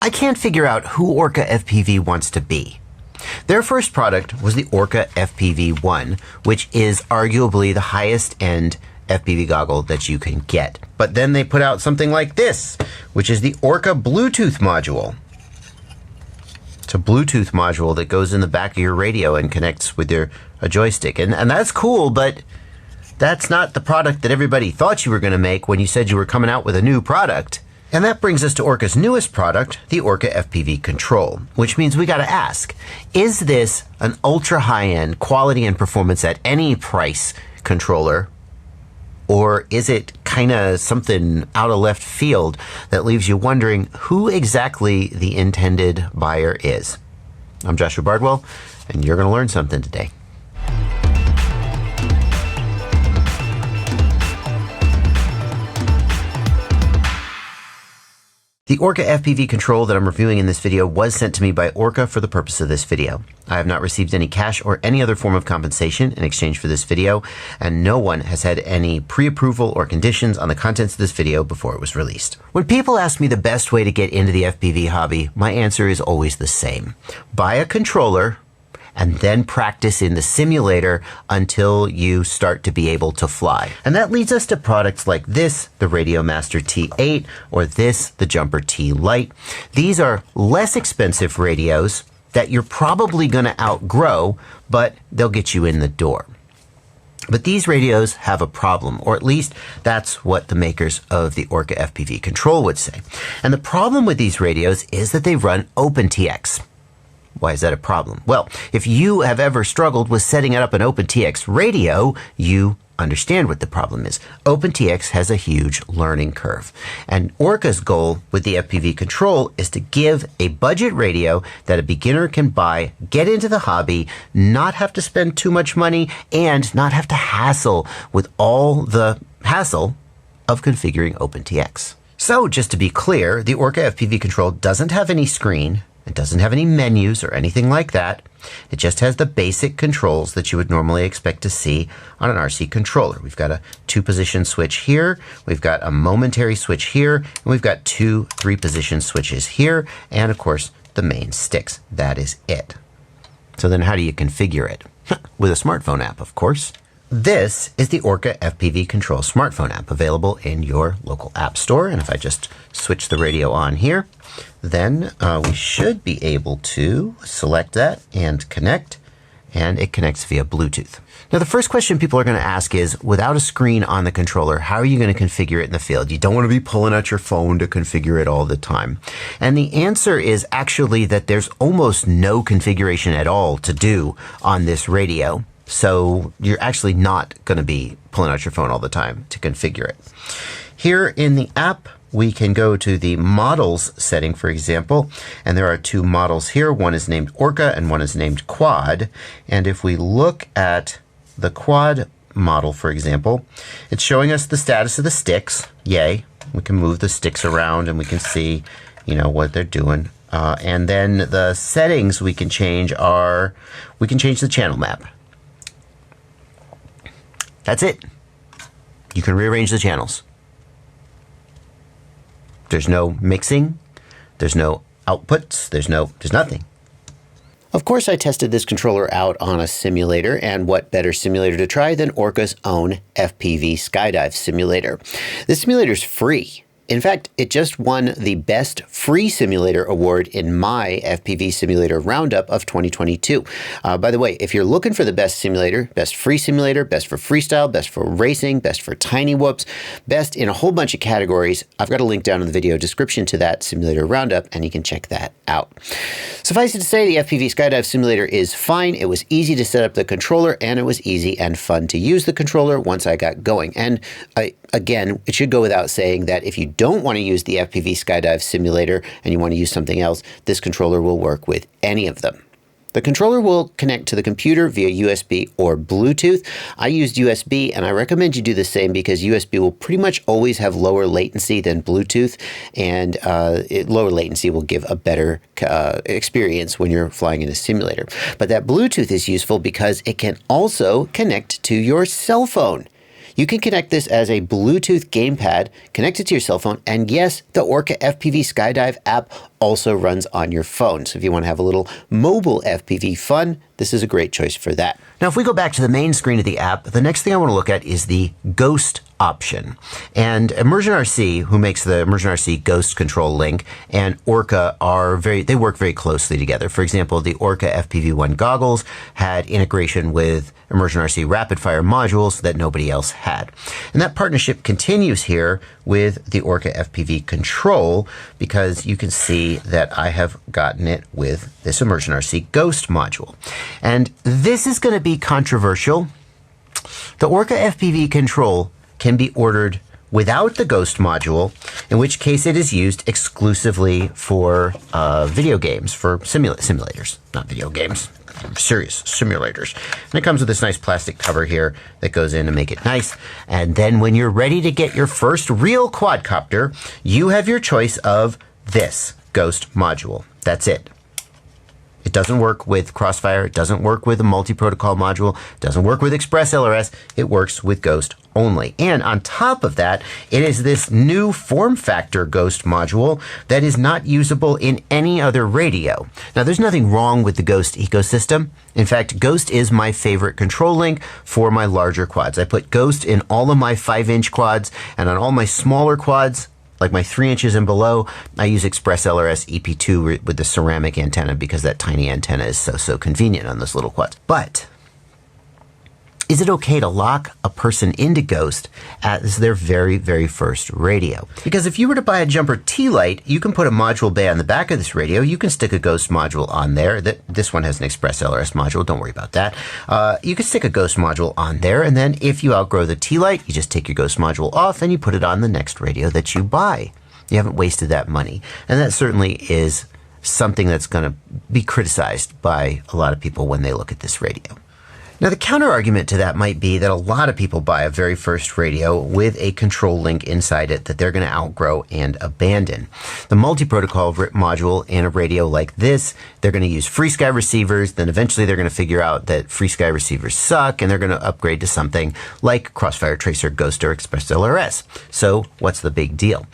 I can't figure out who Orqa FPV wants to be. Their first product was the Orqa FPV-1, which is arguably the highest end FPV goggle that you can get. But then they put out something like this, which is the Orqa Bluetooth module. It's a Bluetooth module that goes in the back of your radio and connects with a joystick. And that's cool, but that's not the product that everybody thought you were going to make when you said you were coming out with a new product. And that brings us to Orqa's newest product, the Orqa FPV.Control, which means we got to ask, is this an ultra high-end quality and performance at any price controller? Or is it kind of something out of left field that leaves you wondering who exactly the intended buyer is? I'm Joshua Bardwell, and you're going to learn something today. The Orqa FPV.Control that I'm reviewing in this video was sent to me by Orqa for the purpose of this video. I have not received any cash or any other form of compensation in exchange for this video, and no one has had any pre-approval or conditions on the contents of this video before it was released. When people ask me the best way to get into the FPV hobby, my answer is always the same. Buy a controller and then practice in the simulator until you start to be able to fly. And that leads us to products like this, the Radiomaster T8, or this, the Jumper T Lite. These are less expensive radios that you're probably going to outgrow, but they'll get you in the door. But these radios have a problem, or at least that's what the makers of the Orqa FPV.Control would say. And the problem with these radios is that they run OpenTX. Why is that a problem? Well, if you have ever struggled with setting up an OpenTX radio, you understand what the problem is. OpenTX has a huge learning curve. And Orqa's goal with the FPV.Control is to give a budget radio that a beginner can buy, get into the hobby, not have to spend too much money, and not have to hassle with all the hassle of configuring OpenTX. So just to be clear, the Orqa FPV.Control doesn't have any screen. It doesn't have any menus or anything like that. It just has the basic controls that you would normally expect to see on an RC controller. We've got a 2-position switch here, we've got a momentary switch here, and we've got 2 3-position switches here, and of course the main sticks. That is it. So then how do you configure it? With a smartphone app, of course. This is the Orqa FPV.Control smartphone app available in your local app store. And if I just switch the radio on here, then we should be able to select that and connect, and it connects via Bluetooth. Now, the first question people are going to ask is, without a screen on the controller, how are you going to configure it in the field? You don't want to be pulling out your phone to configure it all the time. And the answer is actually that there's almost no configuration at all to do on this radio. So you're actually not going to be pulling out your phone all the time to configure it. Here in the app, we can go to the models setting, for example, and there are 2 models here. One is named Orqa and one is named Quad. And if we look at the Quad model, for example, it's showing us the status of the sticks. Yay. We can move the sticks around and we can see, what they're doing. And then the settings we can change we can change the channel map. That's it. You can rearrange the channels. There's no mixing. There's no outputs. There's nothing. Of course, I tested this controller out on a simulator, and what better simulator to try than Orqa's own FPV Skydive simulator. This simulator is free. In fact, it just won the Best Free Simulator Award in my FPV Simulator Roundup of 2022. By the way, if you're looking for the best simulator, best free simulator, best for freestyle, best for racing, best for tiny whoops, best in a whole bunch of categories, I've got a link down in the video description to that Simulator Roundup, and you can check that out. Suffice it to say, the FPV Skydive Simulator is fine. It was easy to set up the controller, and it was easy and fun to use the controller once I got going. And again, it should go without saying that if you don't want to use the FPV Skydive Simulator and you want to use something else, this controller will work with any of them. The controller will connect to the computer via USB or Bluetooth. I used USB, and I recommend you do the same because USB will pretty much always have lower latency than Bluetooth, and lower latency will give a better experience when you're flying in a simulator. But that Bluetooth is useful because it can also connect to your cell phone. You can connect this as a Bluetooth gamepad, connect it to your cell phone, and yes, the Orqa FPV Skydive app also runs on your phone. So if you want to have a little mobile FPV fun, this is a great choice for that. Now, if we go back to the main screen of the app, the next thing I want to look at is the Ghost option. And Immersion RC, who makes the Immersion RC Ghost control link, and Orqa they work very closely together. For example, the Orqa FPV-1 goggles had integration with Immersion RC rapid fire modules that nobody else had. And that partnership continues here with the Orqa FPV.Control, because you can see that I have gotten it with this Immersion RC Ghost module. And this is going to be controversial. The Orqa FPV.Control can be ordered without the Ghost module, in which case it is used exclusively for video games, for simulators, not video games, serious simulators. And it comes with this nice plastic cover here that goes in to make it nice. And then when you're ready to get your first real quadcopter, you have your choice of this Ghost module. That's it. It doesn't work with Crossfire. It doesn't work with a multi-protocol module. It doesn't work with Express LRS. It works with Ghost only. And on top of that, it is this new form factor Ghost module that is not usable in any other radio. Now, there's nothing wrong with the Ghost ecosystem. In fact, Ghost is my favorite control link for my larger quads. I put Ghost in all of my 5-inch quads, and on all my smaller quads, like my 3 inches and below, I use Express LRS EP2 with the ceramic antenna, because that tiny antenna is so convenient on those little quads. But is it okay to lock a person into Ghost as their very, very first radio? Because if you were to buy a Jumper T-Lite, you can put a module bay on the back of this radio. You can stick a Ghost module on there. This one has an Express LRS module. Don't worry about that. You can stick a Ghost module on there, and then if you outgrow the T-Lite, you just take your Ghost module off and you put it on the next radio that you buy. You haven't wasted that money. And that certainly is something that's going to be criticized by a lot of people when they look at this radio. Now, the counter argument to that might be that a lot of people buy a very first radio with a control link inside it that they're going to outgrow and abandon. The multi-protocol module in a radio like this, they're going to use FreeSky receivers. Then eventually they're going to figure out that FreeSky receivers suck, and they're going to upgrade to something like Crossfire Tracer, Ghost, or Express LRS. So what's the big deal?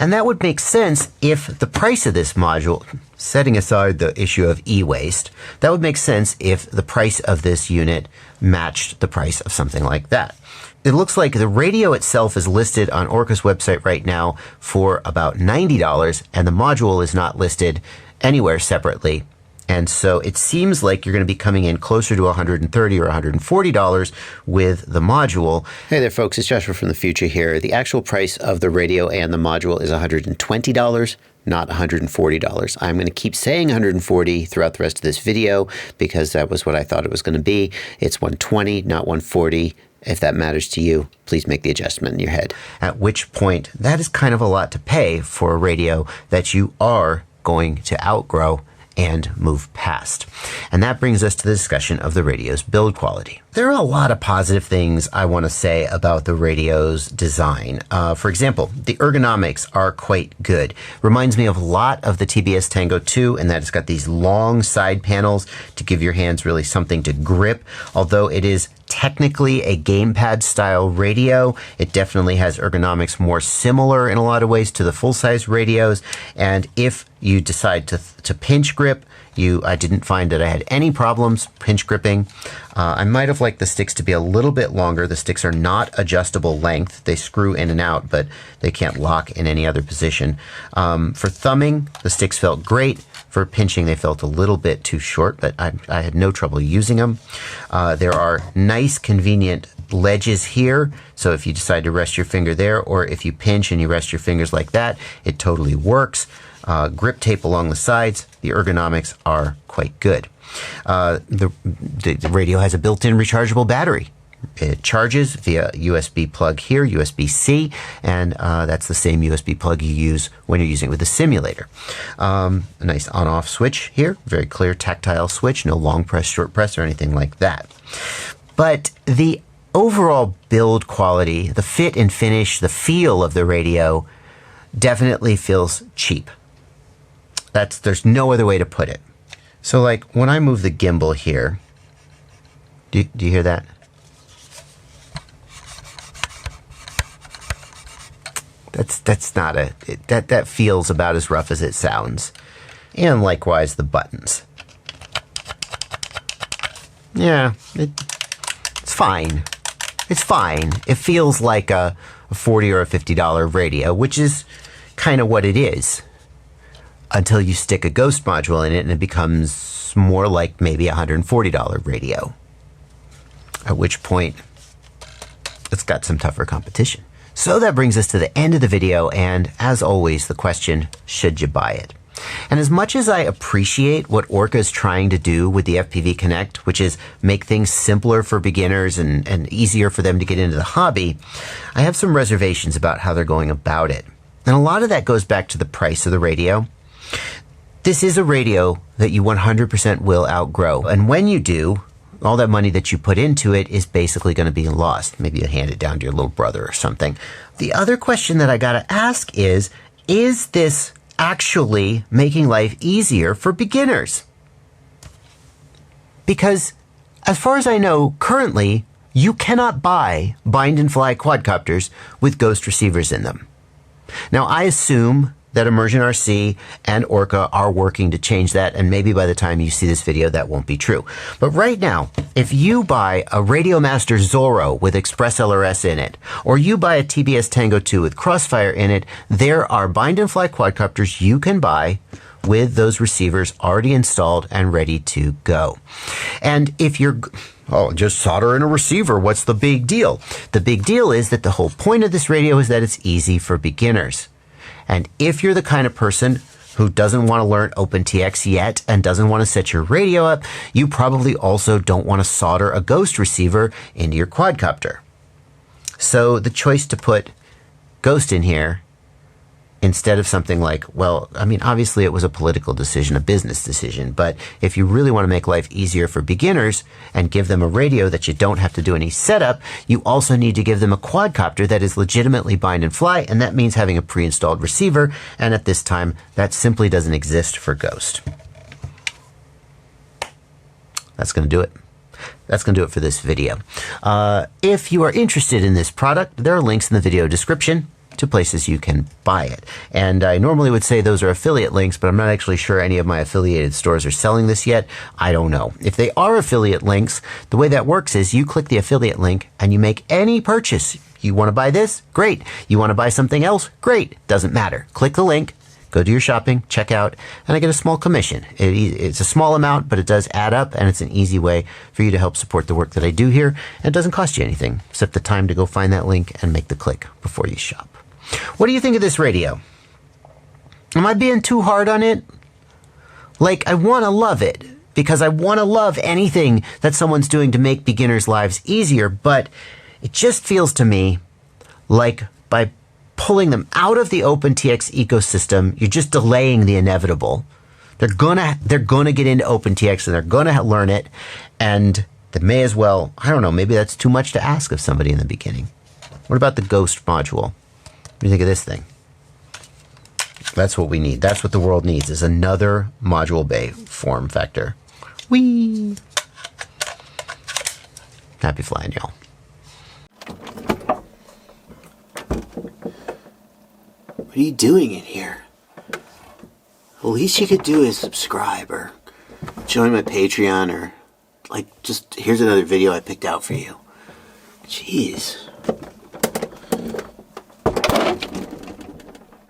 And that would make sense if the price of this module, setting aside the issue of e-waste, that would make sense if the price of this unit matched the price of something like that. It looks like the radio itself is listed on Orqa's website right now for about $90, and the module is not listed anywhere separately. And so it seems like you're going to be coming in closer to $130 or $140 with the module. Hey there, folks. It's Joshua from the future here. The actual price of the radio and the module is $120. Not $140. I'm going to keep saying $140 throughout the rest of this video because that was what I thought it was going to be. It's $120, not $140. If that matters to you, please make the adjustment in your head. At which point, that is kind of a lot to pay for a radio that you are going to outgrow and move past. And that brings us to the discussion of the radio's build quality. There are a lot of positive things I want to say about the radio's design. For example, the ergonomics are quite good. Reminds me of a lot of the TBS Tango 2 in that it's got these long side panels to give your hands really something to grip. Although it is technically a gamepad style radio, it definitely has ergonomics more similar in a lot of ways to the full-size radios. And if you decide to pinch grip, I didn't find that I had any problems pinch gripping. I might have liked the sticks to be a little bit longer. The sticks are not adjustable length. They screw in and out, but they can't lock in any other position. For thumbing, the sticks felt great. For pinching, they felt a little bit too short, but I had no trouble using them. There are nice, convenient ledges here. So if you decide to rest your finger there, or if you pinch and you rest your fingers like that, it totally works. Grip tape along the sides. The ergonomics are quite good. The radio has a built-in rechargeable battery. It charges via USB plug here, USB-C, and that's the same USB plug you use when you're using it with a simulator. A nice on-off switch here, very clear tactile switch, no long press, short press, or anything like that. But the overall build quality, the fit and finish, the feel of the radio definitely feels cheap. There's no other way to put it. So like when I move the gimbal here, do you hear that? That's not that feels about as rough as it sounds. And likewise the buttons. Yeah, it's fine. It's fine. It feels like a $40 or a $50 radio, which is kind of what it is. Until you stick a Ghost module in it and it becomes more like maybe a $140 radio. At which point, it's got some tougher competition. So that brings us to the end of the video, and as always, the question, should you buy it? And as much as I appreciate what Orqa is trying to do with the FPV Connect, which is make things simpler for beginners and easier for them to get into the hobby, I have some reservations about how they're going about it. And a lot of that goes back to the price of the radio. This is a radio that you 100% will outgrow. And when you do, all that money that you put into it is basically going to be lost. Maybe you hand it down to your little brother or something. The other question that I got to ask is this actually making life easier for beginners? Because as far as I know, currently, you cannot buy bind and fly quadcopters with Ghost receivers in them. Now, I assume that Immersion RC and Orqa are working to change that, and maybe by the time you see this video, that won't be true. But right now, if you buy a Radiomaster Zorro with Express LRS in it, or you buy a TBS Tango 2 with Crossfire in it, there are bind and fly quadcopters you can buy with those receivers already installed and ready to go. And if you're, just solder in a receiver, what's the big deal? The big deal is that the whole point of this radio is that it's easy for beginners. And if you're the kind of person who doesn't want to learn OpenTX yet and doesn't want to set your radio up, you probably also don't want to solder a Ghost receiver into your quadcopter. So the choice to put Ghost in here instead of something like, well, I mean, obviously it was a political decision, a business decision, but if you really want to make life easier for beginners and give them a radio that you don't have to do any setup, you also need to give them a quadcopter that is legitimately bind and fly, and that means having a pre-installed receiver, and at this time, that simply doesn't exist for Ghost. That's going to do it. That's going to do it for this video. If you are interested in this product, there are links in the video description to places you can buy it. And I normally would say those are affiliate links, but I'm not actually sure any of my affiliated stores are selling this yet. I don't know. If they are affiliate links, the way that works is you click the affiliate link and you make any purchase. You want to buy this? Great. You want to buy something else? Great. Doesn't matter. Click the link, go do your shopping, check out, and I get a small commission. It's a small amount, but it does add up, and it's an easy way for you to help support the work that I do here. And it doesn't cost you anything, except the time to go find that link and make the click before you shop. What do you think of this radio? Am I being too hard on it? Like, I want to love it because I want to love anything that someone's doing to make beginners' lives easier, but it just feels to me like by pulling them out of the OpenTX ecosystem, you're just delaying the inevitable. They're gonna get into OpenTX and they're gonna learn it, and they may as well, I don't know, maybe that's too much to ask of somebody in the beginning. What about the Ghost module? What do you think of this thing? That's what we need. That's what the world needs, is another module bay form factor. Whee! Happy flying, y'all. What are you doing in here? The least you could do is subscribe or join my Patreon, or like just here's another video I picked out for you. Jeez.